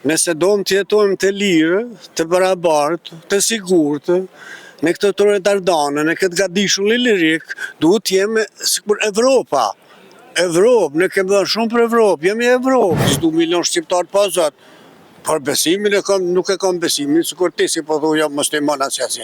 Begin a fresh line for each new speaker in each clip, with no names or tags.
Nëse dom të jetojmë të lirë, të barabartë, të sigurtë, në këtë Torredardane, në këtë gadishull lirik, duhet jemi sikur Evropa. Evropë, ne kemi dhënë shumë për Evropë, jemi Evropë. S'du milion shqiptar pa zot. Por besimin nuk e kam besimin, sikur ti si po thu jam musliman asjasi.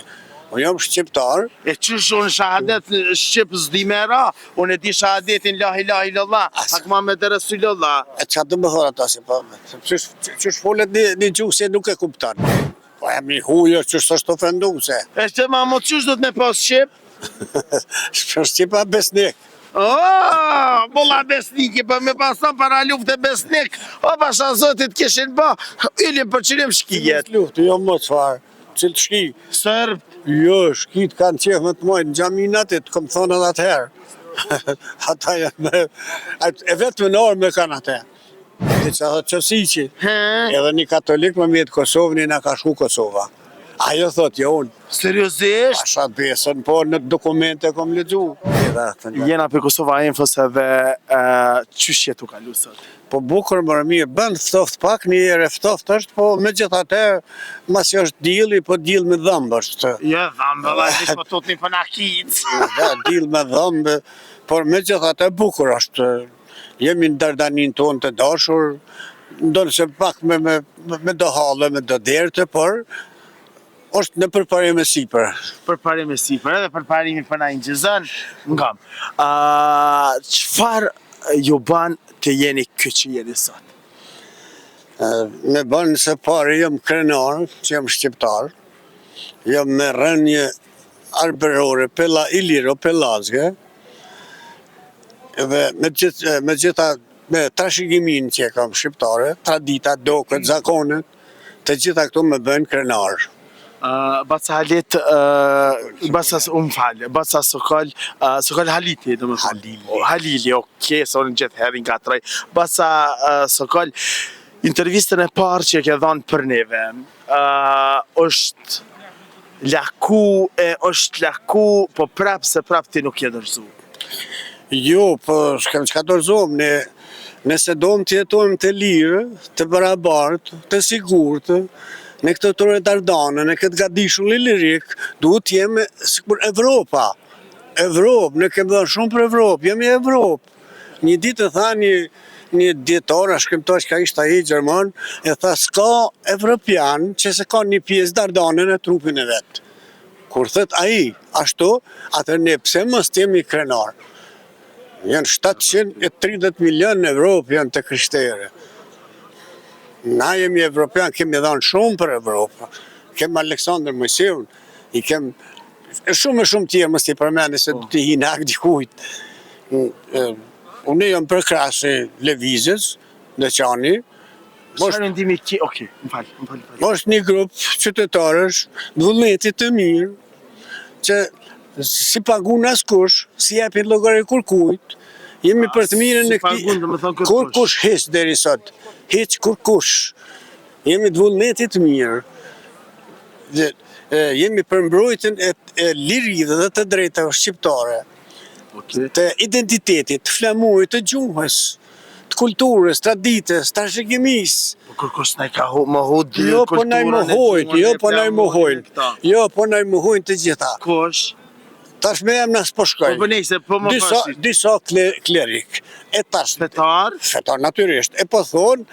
Unë jam shqiptar.
E qysh unë shahadet shqip s'di me ra, unë e di shahadetin la ilaha illallah, hak Muhammed Rasulullah.
E qa të më thora ta si po, qysh folet një gjuhë se nuk e kuptan. Po jam një hujë, qysh është ofenduse.
E që ma mo qysh do të me pas shqip?
Shqipa besnik.
Bolla besniki, për me pasan para luft e besnik, o pasha zotit kishin ba, ilim për qirim shkijet.
Luftë, jo më të farë, cilë shki.
Sërb.
Jo, shkit kanë qefë më të mojnë, në gjaminatit, kom thonë edhe atëherë. Ata janë, e vetë në orë me kanë atëherë. Ti që thotë qësiqi, edhe një katolik më mjetë Kosovë, një nga ka shku Kosova. Ajo thotë, jo unë.
Seriosisht?
Pasha besën, po në dokumente kom ledzu.
Jena për Kosova Infos edhe qysh jetu ka lusët?
Po bukur më mirë, bënd ftoft pak, një ere ftoft është, po me gjithate, mas jo është dili, po dil me dhëmbë është.
Jo, dhëmbë, dhe dish po tot një për nakic.
Da, dil me dhëmbë, por me gjithate bukur është. Jemi në Dardanin tonë të dashur, ndonë se pak me do halë, me do derte, por është në përparim e sipër.
Përparim e sipër, edhe përparimi për na ingjizën, ngam. Qëfar ju ban të jeni këtë që jeni sot?
Me ban se pare jam krenar, që jam shqiptar, jam me rënje arbërore, iliro, pelazge, dhe me gjitha, me trashëgimin që kam shqiptare, tradita, dokët, zakonet, të gjitha këtu me bën krenar.
Baca halit, baca sokol haliti, do me thonë. Halili, okej, so në gjithë herin katraj. Baca sokol, intervistën e parë që ke dhanë për neve, është laku, po prapë se prapë ti nuk je dërzu.
Jo, po shkem që ka dërzum, nëse dom të jetojmë të lirë, të barabartë, të sigurtë, në këtë Torredardane, në këtë gadishull lirik, duhet jemi sikur Evropa. Evropë, ne kemi dhënë shumë për Evropë, jemi Evropë. Një ditë e tha një djetar, shkrimtar që ka ishte ai Gjerman, e tha s'ka Evropian që se ka një pjesë Dardane në trupin e vetë. Kur thët ai, ashtu, atër ne pse mos jemi krenar. Janë 730 milion në Evropë janë të krishterë. Na jemi Evropian, kemi dhanë shumë për Evropë. Kem Aleksandr Mojsiun, i kem shumë tjerë, mos t'i përmeni se t'i hinë hak dikujt. Unë jam për krasë lëvizjes, në qani.
Shërë ndimi ki, okej, më falë.
Është një grupë qytetarësh, vullnetit të mirë, që si pagun askush, si jepin llogari kurkujt, jemi për të mirën në këti, kur kush heq deri sot, heq kur kush, jemi të vullnetit mirë, jemi për mbrojtjen e lirisë dhe të drejtave shqiptare, të identitetit, të flamurit, të gjuhës, të kulturës, traditës, trashëgimisë.
Kur kush na ka mohud
Jo, po na mohojnë të gjitha.
Kush?
Tash me jam nësë po shkoj.
Po nejse, po më pashit.
Disa klerik. E tash.
Fetar?
Fetar, natyrisht. E po thonë,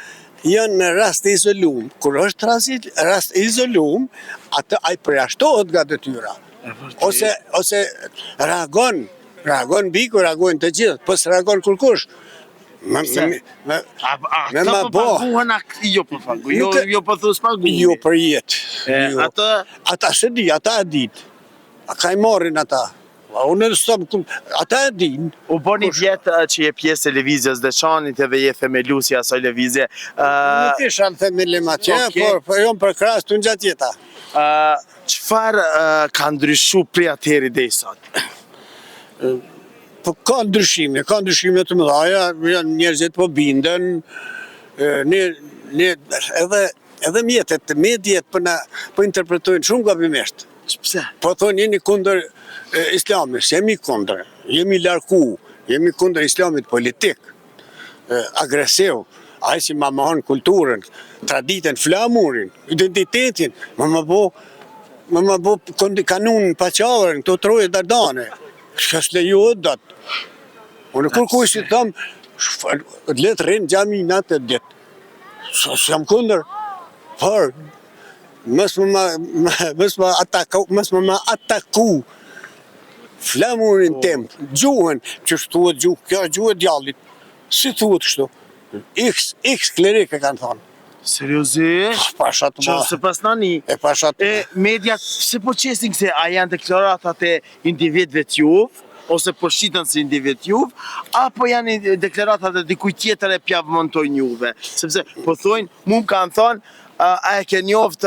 janë në rast e izolum. Kur është rast e izolum, atë ai përjashtohet nga detyra. Ose reagon biku, reagojnë të gjithë, po s'reagon kurkush. Me ma bo.
Jo për pagu, jo për thus pagu.
Jo për jetë. Ata se di, ata e ditë. A ka i marrin ata. Unë në sëmë, ata e din.
U bo një vjetë që je pjesë e levizjes dhe qanit edhe je themelusja asoj levizje.
Nuk isha në themelim atje, por jonë për krasë të në gjatë jeta.
Qëfar ka ndryshu prej atëheri dhe i sot?
Po ka ndryshime të mëdhaja, janë njerëzit po binden, edhe mjetet, mediet po interpretojnë shumë gabimisht.
Pse?
Po thonë jeni kundër islamit, jemi kundër, jemi larku, jemi kundër islamit politik, agresiv, Ai si ma mohon kulturën, traditën, flamurin, identitetin, më bo kanun paqarën, këto troje dardane. Shka s'lejohet dat. Unë kur kuj si thëmë, letë rinë gjamina të ditë. S'jam kunder, por, mës më ataku flamurin tem, gjuhën, që shtuhet gjuhë, kjo është gjuhë e djallit. Si thuhet kështu? X klerike kanë thonë.
Seriozisht?
Pasha të
Që
ma.
se pas nani.
Pasha të
E mediat, se po qesin këse a janë deklaratat e individve t'juv, ose po shqitën se individ t'juv, apo janë deklaratat e dikuj tjetër e pjavë montojnë juve. Sepse po thojnë, mu më kanë thonë, a e ke njoft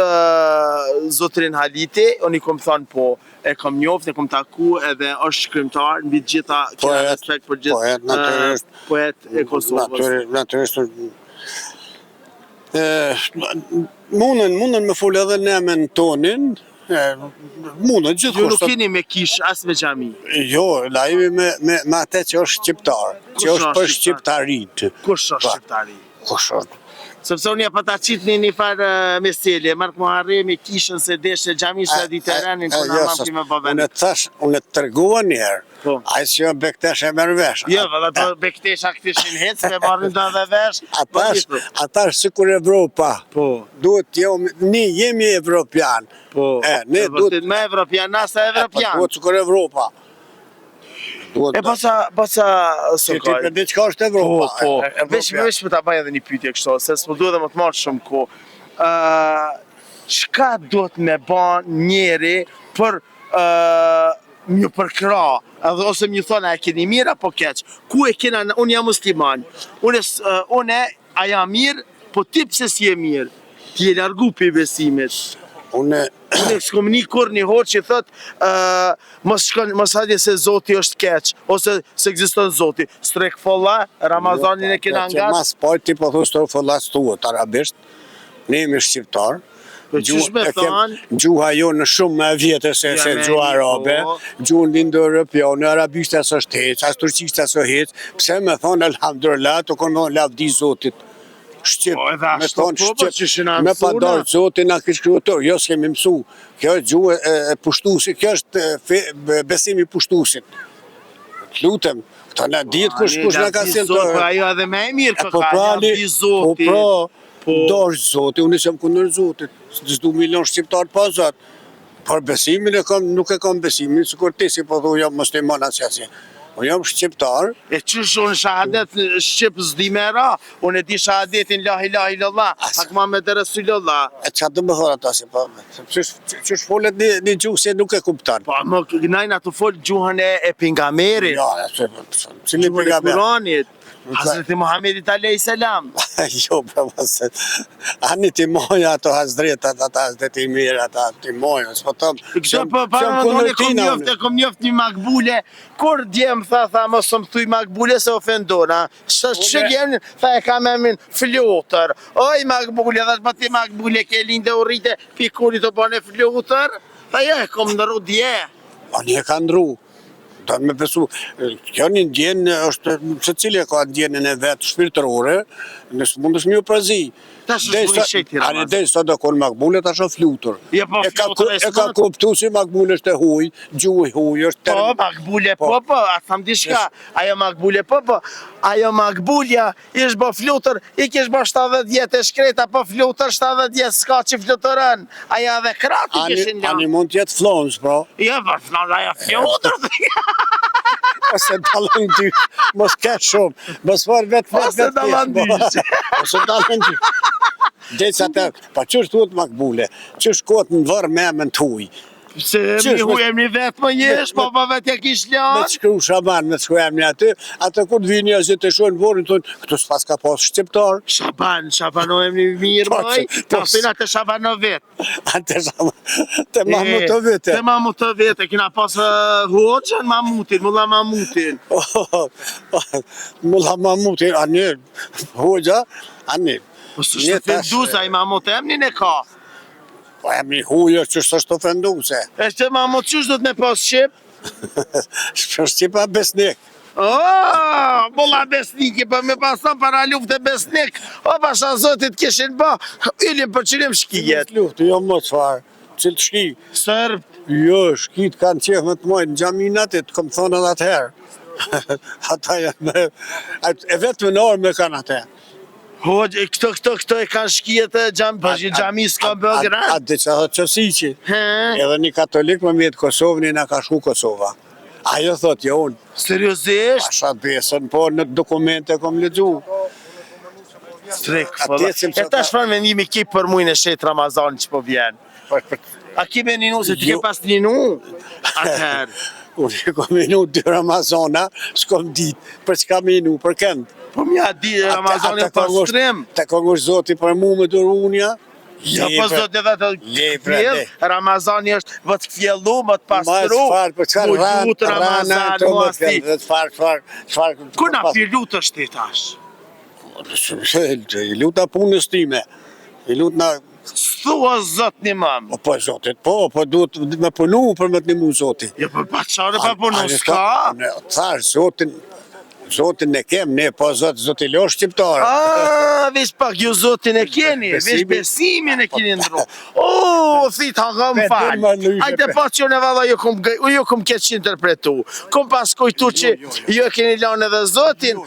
zotrin Haliti, unë i kom thonë po, e kom njoft, e kom taku edhe është shkrimtar, mbi gjitha kena respekt për gjithë poet e Kosovës.
Natyrisht, mundën me folë edhe ne me në tonin, mundën
Ju
gjithë
nuk keni me kish as me xhami.
Jo, la jemi me atë që është shqiptar, që është për shqiptarit.
Kush është shqiptari?
Kush është?
Sepse unë ja pa ta qitë një farë mesele, marrë më harre me kishën se deshe gjamisht e diterenin, që në mam kime bëvenë.
Unë të tërgua njerë,
Po.
a që jo bektesh e merë vesh.
Jo, dhe të bektesha këtishin hec, me marrin dhe dhe vesh.
Atash si kur Evropa,
Po.
duhet ne jemi evropian.
Po.
Ne duhet
me evropian, nasa evropian.
duhet si kur Evropa.
E pasa
Ti për diçka është Evropa.
Po. Vesh për ta bëj edhe një pyetje kështu, se s'po duhet dhe më të marrë shumë kohë. Çka duhet me bën njeri për mjë përkra, ose mjë thonë a e keni mirë apo keq? Ku e kena, unë jam musliman, unë a jam mirë, po ti pse si e mirë? Ti e largu për besimit.
Unë
s'kom një kur një hoqë që thot mos hadje se Zoti është keq, ose se ekziston Zoti. Strek folla, Ramazanin e kena nga.
Mas pojt ti po thu strek folla stuhet arabisht, ne jemi shqiptar. Gjuha jo në shumë me vjetë se gjuha arabe, gjuhën indo-europiane, arabishta së është hec, as turqishta së hec, pse me thonë alhamdulillah, të konë thonë lavdi Zotit. Shqip, me thonë shqip, me pa darë Zotin a kështë kryutor, jo s'kemi mësu, kjo është gjuhë e pushtusit, kjo është besimi pushtusit. Lutem, këta na ditë kush na ka silë të...
Po ajo edhe me e mirë këka, lavdi Zotit.
Po dorë Zotit, unë isëm kundër Zotit, s'du milion shqiptar pa Zot. Por besimin nuk e kam besimin, së kur ti si po thu jam musliman asjasi. Unë jam shqiptar.
E qësh unë shahadet shqip s'di me ra, unë e di shahadetin la ilaha illallah, hak Muhammed Rasulullah.
E qa të më thora ta si po, qësh folet një gjuhë se nuk e kuptan.
Po, më gnajna të folë gjuhën e pingamerit.
Ja, cili
Gjuhën e Kuranit. Hazreti Muhammedit a.s.
Jo, përmëse, ani ti moja ato Hazretat, ata Hazreti Mirë, ata ti moja, s'po tëmë,
e kom njoft një makbule, kur djemë tha, mos më thuj makbule se ofendona, që djemë, tha e kam emin flutër, oj makbule, dhe shpa ti makbule ke linde u rrite, pikurit të bane flutër, tha ja e kom ndëru dje.
Ani e ka ndru. Ta me besu, kjo një ndjenë është, se cilje ka ndjenën e vetë shpirtërore, nësë mund është një prazi.
Ta është shmu i sheti, Ramaz.
Ani dhe sot dhe konë makbule, ta është flutur.
E
ka kuptu si makbule është e huj, gjuhë huj është
term. Po, makbule po, a tham di shka, ajo makbule po, ajo makbulja ishtë bë flutur, i kishtë bë 70 vjetë e shkreta, po flutur 70 vjetë s'ka që fluturën, aja dhe krati kishin janë.
Ani mund tjetë flons, bro.
Ja, për flons, aja flutur.
Ose dalën dy, mos ketë shumë, mos farë vetë
Ose dalën dy.
Ose dalën dy. Dhejtë atë, pa qështë duhet makbule, qështë kohët në vërë me më të huj.
Se mi hujem një vetë më jesh, po vetë ja kish lanë.
Me të shkru Shaban, me të shkujem një aty, atë kur të vinë njerëzit të shonë vorin, thonë, këtu s'pas ka pas shqiptar.
Shabanohem një mirë mëj, ta fina të Shabano vetë.
Ate të mamu të vete.
Të mamu të vete, kina pas hoqën mamutin, mulla mamutin.
Mulla mamutin, a një, hoqëa, a një.
Po së shtë ofenduse, a i mamut e emnin e ka.
Po emni hujë që është ofenduse.
E shtë mamut qështë do të me pas Shqip?
Shqipa besnik.
Bolla besniki, për me pason para luftë besnik, o pasha zotit kishin ba, ilim për qërim shkijet.
Luftë, jo më çfarë. Cilë shki?
Sërb,
Jo, shkit kanë qef më të mojnë, në gjaminat e të kom thonë edhe atëherë. Ata janë me... E vetë më nërë me kanë atëherë.
hoqë, këto e kanë shkijet e gjami s'ka bëgra.
A dhe që thotë qësiqi. Edhe një katolik më mjetë Kosovë, një nga ka shku Kosova. Ajo thotë, jo unë.
Seriozisht?
Pasha besën, po në dokumente kom lexu.
Strek, e ta shfar vendimi ki për mujnë e shetë Ramazan që po vjen. A ki me ninu se ti ke pas ninu? Atëherë.
Unë e kom minu 2 Ramazana, s'kom ditë, për çka minu, për kënd.
Po mja di Ramazanin pastrim.
Të kongosh zoti për mu me durunja.
Ja, po zot edhe të kfjell, Ramazani është më të kfjellu, më të pastru, mu gjutë Ramazan, mu asti. Kur na pirlu të shtetash?
I luta punës time, i luta na...
Thua zot një mamë.
Po zotit, po duhet me punu për me të një mu zotit.
Ja, po pa qare pa punu s'ka?
Thash, zotin e kem, ne, po zotin lo shqiptarë.
Vesh pak ju zotin e keni, vesh besimin e keni ndru. Thit hanga më falë. Ajde pa që në valla ju kom keq që interpretu. Kom pas kujtu që ju e keni lanë edhe zotin,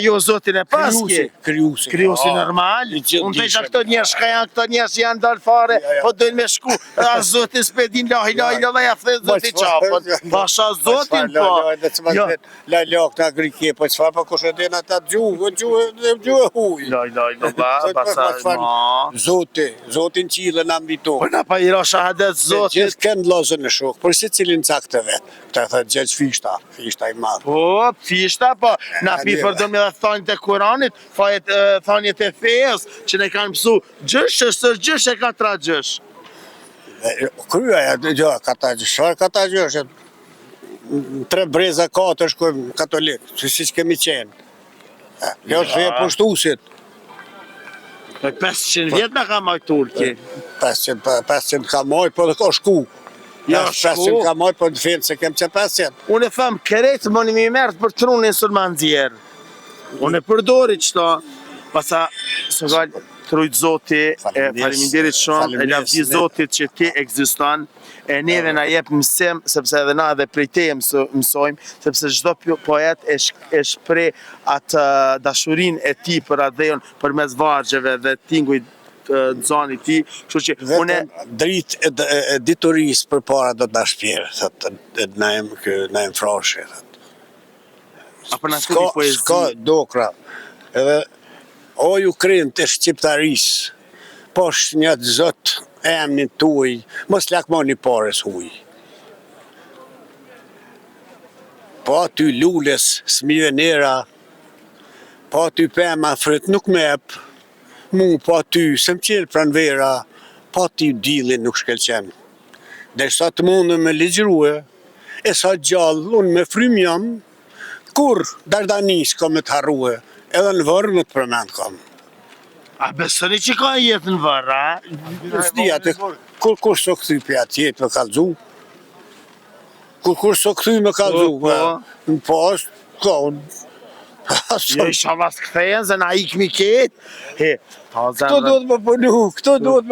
jo zotin e paske. Kryusi normal. Unë të isha këto njerës shka janë, këto njerës janë dalë fare, po dojnë me shku. A zotin s'pedin lahi, ja the zotin qapën. Pasha zotin po.
Këta grike, po qëfar pa kushe dhe në ta gjuhë huj. Zotin qilë në ambito.
Po na pa i ra shahadet zotit.
Gjithë kënd lozën e shok, për si cilin cak të vetë. Këta thë gjelë fishta i madhë.
Po, fishta, po, na pi përdojmë edhe thanjët e Kuranit, thanjët e fejes, që ne kanë mësu gjësh, sër gjësh e katra gjësh.
Kryja, kata gjësh, shfar kata gjësh, 3 breza 4 shkojmë katolik, që si që kemi qenë. Kjo është feje pushtusit.
500 vjetë në ka maj Turki.
500 ka maj, po dhe ka shku. 500 ka maj, po dhe fejnë se kem që 500.
Unë e thamë, këretë më një mi mërtë për trunin sër manzjerë. Unë e përdori qëto, pasa së gallë trujtë zoti, faleminderit shumë, e lavdi zotit që ti egziston, e neve na jep mësim, sepse edhe na edhe prej te mësojmë, sepse çdo poet e shpreh atë dashurin e ti për adhejon për mes vargjeve dhe tinguj nxani ti, kështu që unë
dritë e ditorisë për para do të na shpjerë, thotë na jem froshe.
Apo na shkruaj poezi.
S'ka dokra. Edhe o ju krinë të shqiptarisë, po është një të zotë emnin tuaj, mos lakmoni pares huj. Po aty lules s'mive nera, po aty pema frit nuk mep, mu po aty se m'qelë pranvera, po aty dilin nuk shkelqen. Dhe sa të mundë me ligjrue, e sa gjallë unë me frym jam, kur dardanis ka me të harrue, edhe në vërë më të përmend kam.
A besoni që ka jetë në vërë, a?
Sdi atë, kur so këthy për atë jetë me kalzu? Kur so këthy me kalzu? Në pas, ka unë.
Jo isha vas këthejen, zë na ikmi ketë.
Këto do të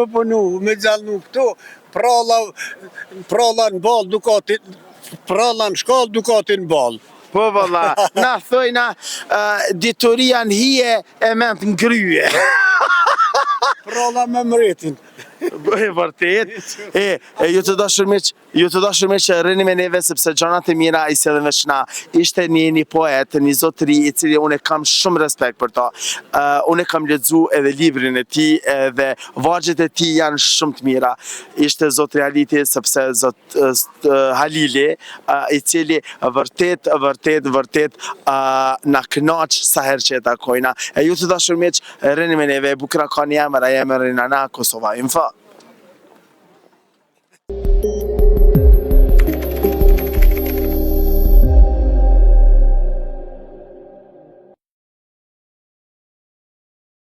më punu, me gjallnu këto. Pralla në balë dukatin, pralla në shkallë dukatin në balë.
Po valla, na thojna ditoria në hije e ment në gryje.
Pralla me mretin.
E vërtet. Ju të dashur miq që rrini me neve sepse gjanat e mira i sjellën veç na. Ishte një poet, një zotëri i cili unë kam shumë respekt për ta. Unë kam lexu edhe librin e tij dhe vargjet e tij janë shumë të mira. Ishte zotëri Haliti sepse zot Halili i cili vërtet na kënaq sa herë që e takojna. Ju të dashur miq, rrini me neve, bukra ka një emër, ai emri na Kosova Info.